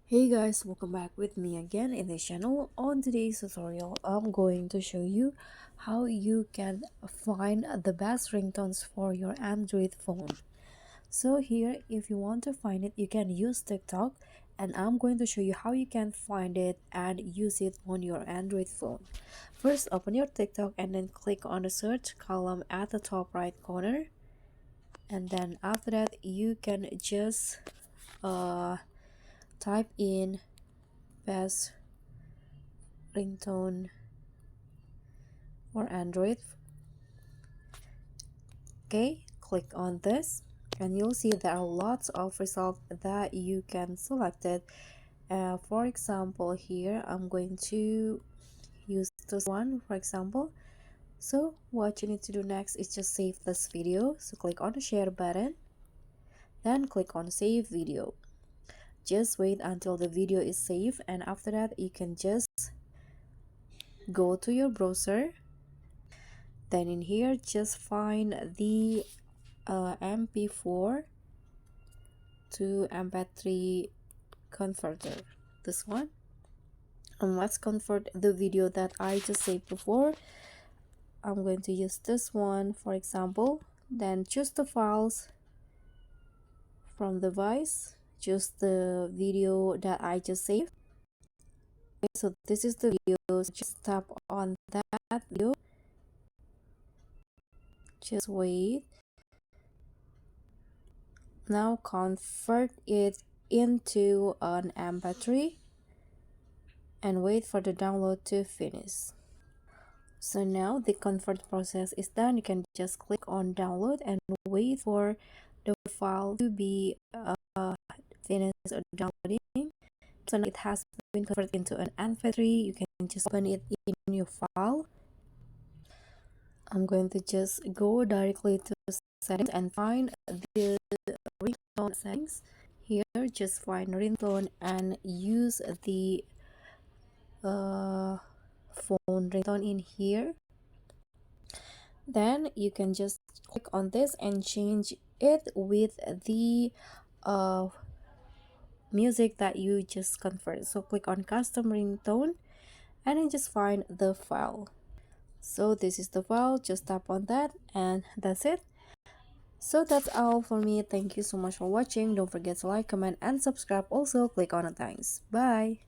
Hey guys, welcome back with me again in this channel. On today's tutorial, I'm going to show you how you can find the best ringtones for your Android phone. So here, if you want to find it, you can use TikTok, and I'm going to show you how you can find it and use it on your Android phone. First, open your TikTok and then click on the search column at the top right corner, and then after that you can just type in best ringtone for Android. Okay, click on this and you'll see there are lots of results that you can select it. For example, here I'm going to use this one for example. So what you need to do next is just save this video. So click on the share button, then click on save video. Just wait until the video is saved, and after that you can just go to your browser. Then in here just find the mp4 to mp3 converter, this one, and let's convert the video that I just saved before. I'm going to use this one for example. Then choose the files from the device, choose the video that I just saved. Okay, so this is the video, so just tap on that video, just wait. Now convert it into an mp3 and wait for the download to finish. So now the convert process is done. You can just click on download and wait for the file to be finished or downloading. So now it has been converted into an mp3. You can just open it in your file. I'm going to just go directly to settings and find the ringtone settings. Here just find ringtone and use the phone ringtone in here. Then you can just click on this and change it with the music that you just converted. So click on custom ringtone and then just find the file. So this is the file, just tap on that and that's it. So that's all for me. Thank you so much for watching. Don't forget to like, comment and subscribe. Also click on the thanks. Bye.